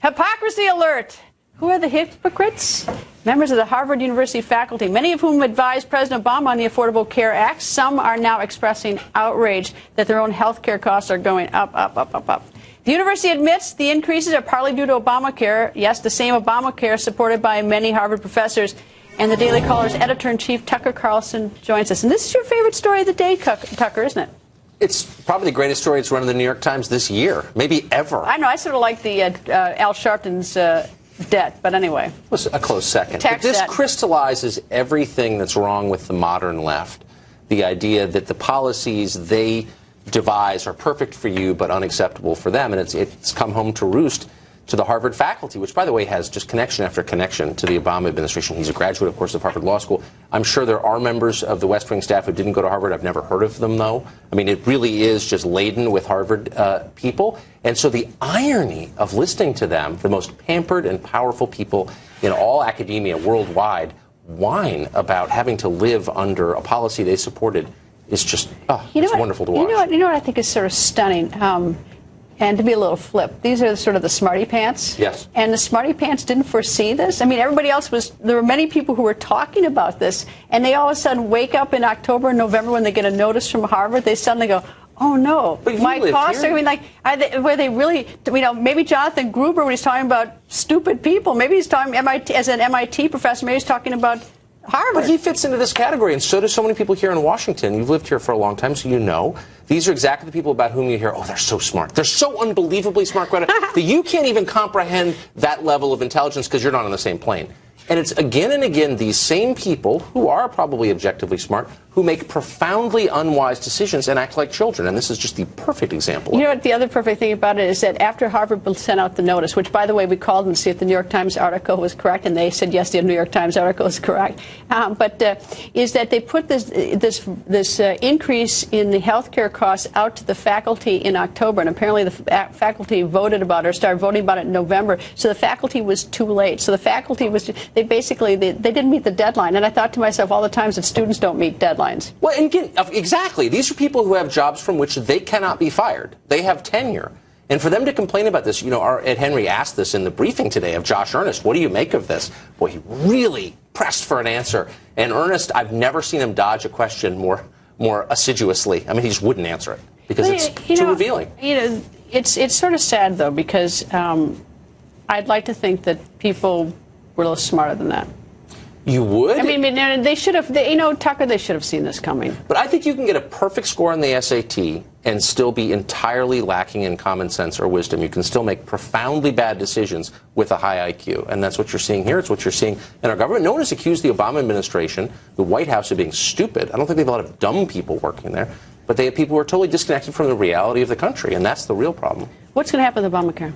Hypocrisy alert. Who are the hypocrites? Members of the Harvard University faculty, many of whom advised President Obama on the Affordable Care Act. Some are now expressing outrage that their own health care costs are going up, up, up, up, up. The university admits the increases are partly due to Obamacare. Yes, the same Obamacare supported by many Harvard professors. And the Daily Caller's editor-in-chief, Tucker Carlson, joins us. And this is your favorite story of the day, Tucker, isn't it? It's probably the greatest story that's run in the New York Times this year, maybe ever. I know. I sort of like the Al Sharpton's debt, but anyway. It was a close second. But this crystallizes everything that's wrong with the modern left. The idea that the policies they devise are perfect for you but unacceptable for them. And it's come home to roost to the Harvard faculty, which, by the way, has just connection after connection to the Obama administration. He's a graduate, of course, of Harvard Law School. I'm sure there are members of the West Wing staff who didn't go to Harvard. I've never heard of them, though. I mean, it really is just laden with Harvard people. And so the irony of listening to them, the most pampered and powerful people in all academia worldwide, whine about having to live under a policy they supported is just, it's wonderful to watch. You know what I think is sort of stunning? And to be a little flip, these are sort of the smarty pants. Yes. And the smarty pants didn't foresee this. I mean, everybody else there were many people who were talking about this, and they all of a sudden wake up in October and November when they get a notice from Harvard, they suddenly go, oh no, my costs are, I mean, like, where they really, you know, maybe Jonathan Gruber, when he's talking about stupid people, maybe he's talking, as an MIT professor, maybe he's talking about Harvard. But he fits into this category, and so do so many people here in Washington. You've lived here for a long time, so you know. These are exactly the people about whom you hear, oh, they're so smart. They're so unbelievably smart, Greta, that you can't even comprehend that level of intelligence because you're not on the same plane. And it's again and again these same people, who are probably objectively smart, who make profoundly unwise decisions and act like children. And this is just the perfect example. You know what the other perfect thing about it is that after Harvard sent out the notice, which, by the way, we called them to see if the New York Times article was correct, and they said, yes, the New York Times article is correct, is that they put this increase in the health care costs out to the faculty in October, and apparently the faculty voted about it, or started voting about it in November, so the faculty was too late. So the faculty was, they didn't meet the deadline, and I thought to myself all the times that students don't meet deadlines. Well, and again, exactly. These are people who have jobs from which they cannot be fired. They have tenure. And for them to complain about this, you know, Ed Henry asked this in the briefing today of Josh Earnest. What do you make of this? Boy, he really pressed for an answer. And Earnest, I've never seen him dodge a question more assiduously. I mean, he just wouldn't answer it because it's too revealing. You know, it's sort of sad, though, because I'd like to think that people were a little smarter than that. You would? I mean, they should have, you know, Tucker, they should have seen this coming. But I think you can get a perfect score on the SAT and still be entirely lacking in common sense or wisdom. You can still make profoundly bad decisions with a high IQ. And that's what you're seeing here. It's what you're seeing in our government. No one has accused the Obama administration, the White House, of being stupid. I don't think they have a lot of dumb people working there. But they have people who are totally disconnected from the reality of the country. And that's the real problem. What's going to happen with Obamacare?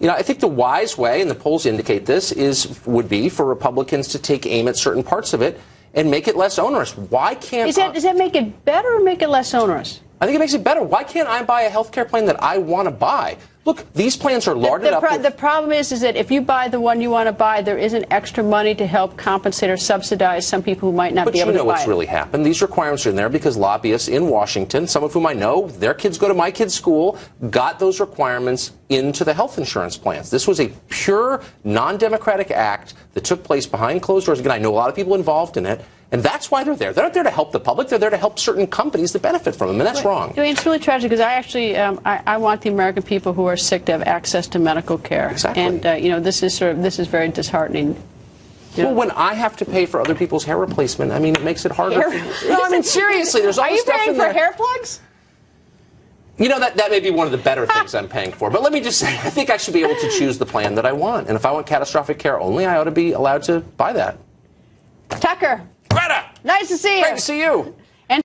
You know, I think the wise way, and the polls indicate this, would be for Republicans to take aim at certain parts of it and make it less onerous. Why can't... Does that make it better or make it less onerous? I think it makes it better. Why can't I buy a health care plan that I want to buy? Look, these plans are larded up. The problem is that if you buy the one you want to buy, there isn't extra money to help compensate or subsidize some people who might not be able to buy it. But you know what's really happened. These requirements are in there because lobbyists in Washington, some of whom I know, their kids go to my kids' school, got those requirements into the health insurance plans. This was a pure, non-democratic act that took place behind closed doors. Again, I know a lot of people involved in it. And that's why they're there. They're not there to help the public. They're there to help certain companies that benefit from them, and that's wrong. I mean, it's really tragic because I actually I want the American people who are sick to have access to medical care. Exactly. And you know, this is very disheartening. Well, when I have to pay for other people's hair replacement, I mean, it makes it harder. No, I mean, seriously, there's all this stuff in there. Are you paying for hair plugs? You know, that may be one of the better things I'm paying for. But let me just say, I think I should be able to choose the plan that I want. And if I want catastrophic care only, I ought to be allowed to buy that. Tucker. Greta! Nice to see you. Great to see you.